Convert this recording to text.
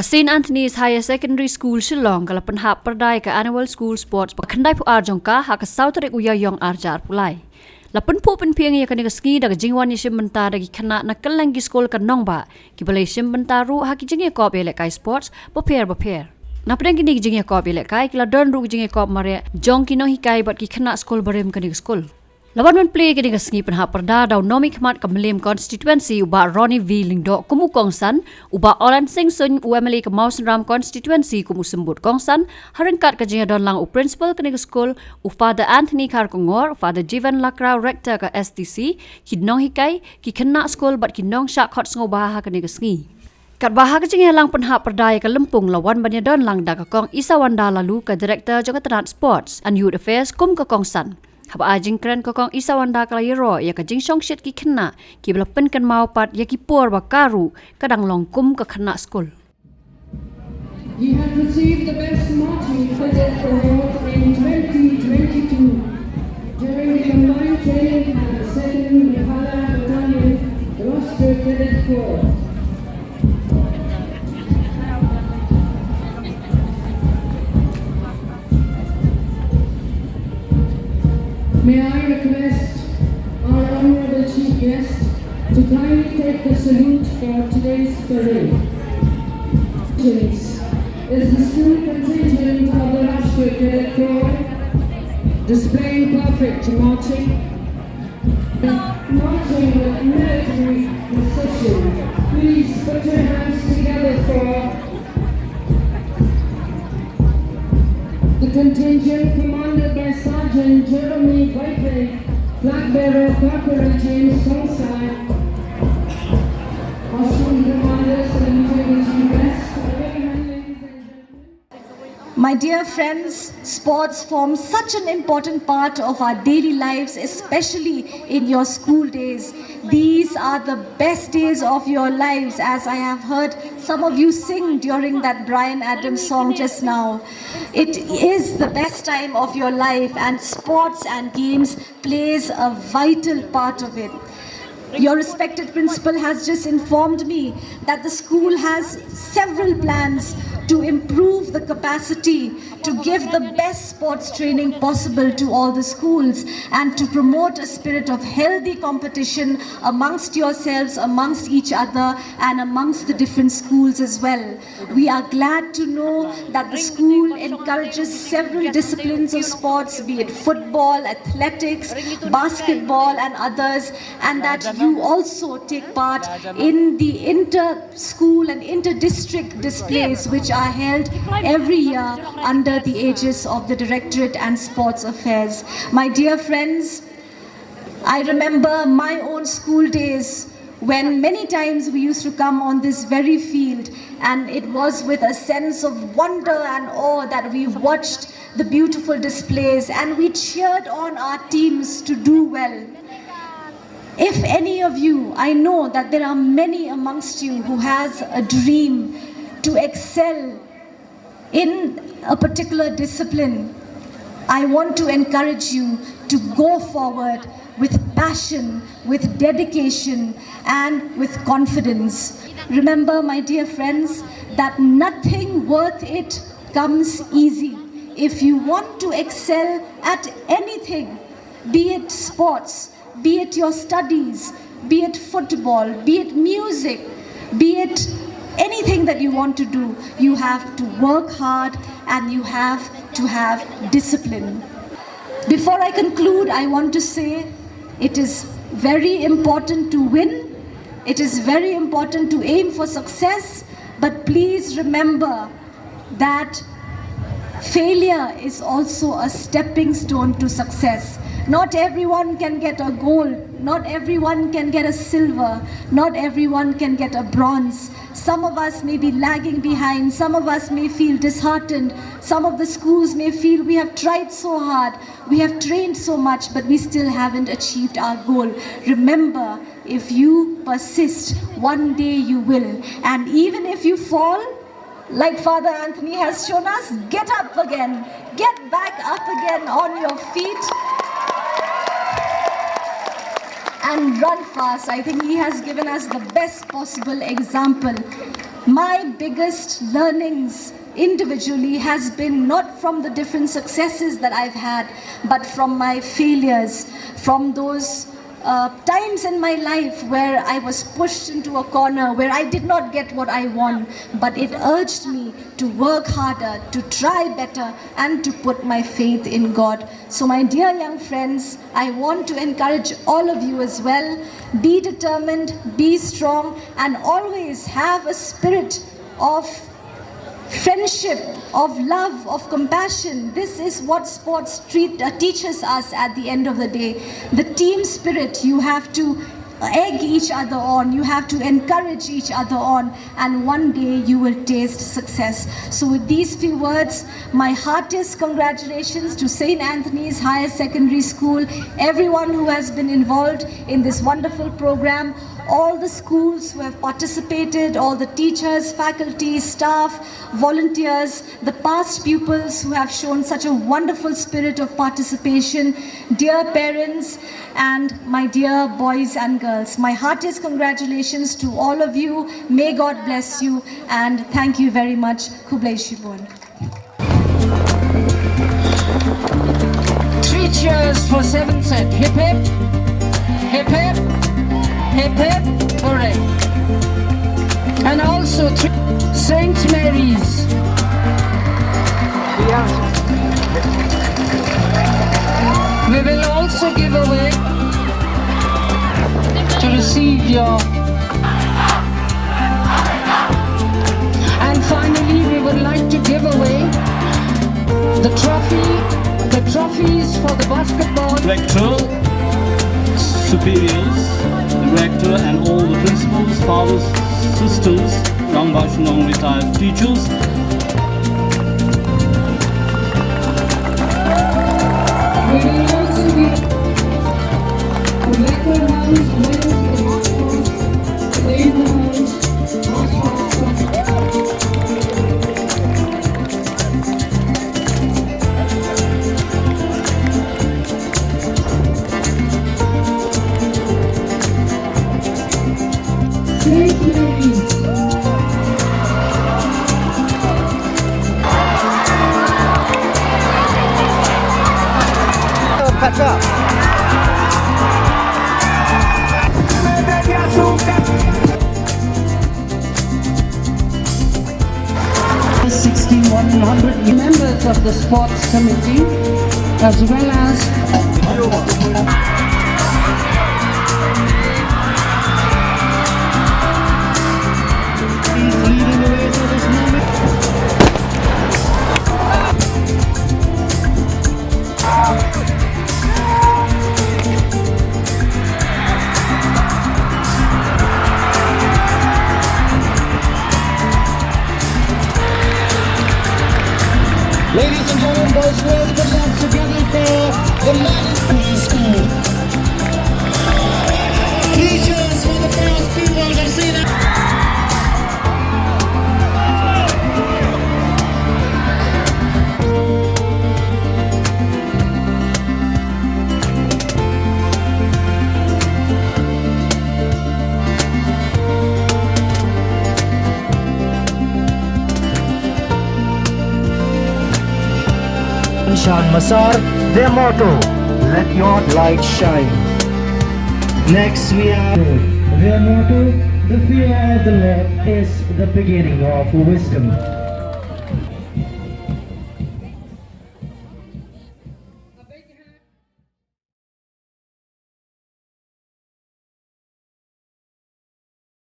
St. Anthony's Higher Secondary School Shillong kalapan hap perdai ke annual school sports pakandai pu arjongka ha ka sautrik uya yong arjar pulai. Lapan pu penpiang ya kani kasngi daga jingwan ya shim benta dagi kana nakalangi skol ka nongba ki balai shim benta ru ha ki jingi kop elek kai sports beper. Napadang kini jingi kop elek kai kila don ru jingi kop mare jong ki nonghikai bat ki kana skol barem kani skol. Lawan men play kini kasngi penhap perda dau nomi khmat ka melim constituency uba Ronnie V Lingdo kumu kongsan uba Olan Sing Sun UMLA ke Mausenram constituency kumu sembut kongsan harengkat ka jinga don lang u principal kini skol u Father Anthony Karkongor Father Jivan Lakrau rector ka STC ki nonghikai ki kena skol bat ki nong syak khot sngo baha kini kasngi. Kat baha ka jinga lang penhap perdaya ka lempung lawan banya don lang da ka kong Isawanda lalu ka director Jongathan Sports and Youth Affairs kum ka kongsan. Haba ajing keren kokong Isawanda Kyrwoh ya ka jing song shit ki kena ki belapen kan mau pat ya ki por bakaru kadang longkum ka kena skol. You have received the best marching cadet award in 2022 during the combined training at the 2nd Meghalaya Battalion Roster Cadet Corps. May I request our Honorable Chief Guest to kindly take the salute for today's parade. Is the school contingent of the Rashtriya Cadet Corps displaying perfect marching with military precision. Please put your hands together for the contingent commanded by Sergeant Jeremy Whiteley, Flag Bearer Corporal James Tongside, Costume Commanders and Integrity West. My dear friends, sports form such an important part of our daily lives, especially in your school days. These are the best days of your lives, as I have heard some of you sing during that Bryan Adams song just now. It is the best time of your life, and sports and games plays a vital part of it. Your respected principal has just informed me that the school has several plans to improve the capacity, to give the best sports training possible to all the schools, and to promote a spirit of healthy competition amongst yourselves, amongst each other, and amongst the different schools as well. We are glad to know that the school encourages several disciplines of sports, be it football, athletics, basketball, and others, and that you also take part in the inter-school and inter-district displays which are held every year under the aegis of the Directorate and Sports Affairs. My dear friends, I remember my own school days when many times we used to come on this very field, and it was with a sense of wonder and awe that we watched the beautiful displays and we cheered on our teams to do well. If any of you, I know that there are many amongst you who has a dream to excel in a particular discipline, I want to encourage you to go forward with passion, with dedication, and with confidence. Remember, my dear friends, that nothing worth it comes easy. If you want to excel at anything, be it sports, be it your studies, be it football, be it music, be it anything that you want to do, you have to work hard and you have to have discipline. Before I conclude, I want to say it is very important to win. It is very important to aim for success, but please remember that failure is also a stepping stone to success. Not everyone can get a gold, not everyone can get a silver, not everyone can get a bronze. Some of us may be lagging behind, some of us may feel disheartened, some of the schools may feel we have tried so hard, we have trained so much, but we still haven't achieved our goal. Remember, if you persist, one day you will. And even if you fall, like Father Anthony has shown us, get up again, get back up again on your feet. and run fast. I think he has given us the best possible example. My biggest learnings individually has been not from the different successes that I've had, but from my failures, from those times in my life where I was pushed into a corner, where I did not get what I want, but it urged me to work harder, to try better, and to put my faith in God. So my dear young friends, I want to encourage all of you as well. Be determined, be strong, and always have a spirit of friendship, of love, of compassion. This is what sports teaches us at the end of the day. The team spirit, you have to egg each other on, you have to encourage each other on, and one day you will taste success. So with these few words, my heartiest congratulations to St. Anthony's Higher Secondary School, everyone who has been involved in this wonderful program, all the schools who have participated, all the teachers, faculty, staff, volunteers, the past pupils who have shown such a wonderful spirit of participation, dear parents, and my dear boys and girls. My heartiest congratulations to all of you. May God bless you, and thank you very much. Kublai Shibon. 3 cheers for 7th set. Hip hip, hip hip, hip hip, hooray. And also St. Mary's. We will also give away to receive your. And finally, we would like to give away the trophies for the basketball. Rector, superiors, the rector and all the principals, fathers, sisters, young Shillong retired teachers. We will also give a record house, Catch up. 1,600 members of the sports committee, as well as leading the way to this moment. Ladies and gentlemen, boys, girls, put your hands together for the Meghalaya School. Teachers for the past people have seen it. Shan Masar, their motto, let your light shine. Next we have their motto, the fear of the Lord is the beginning of wisdom.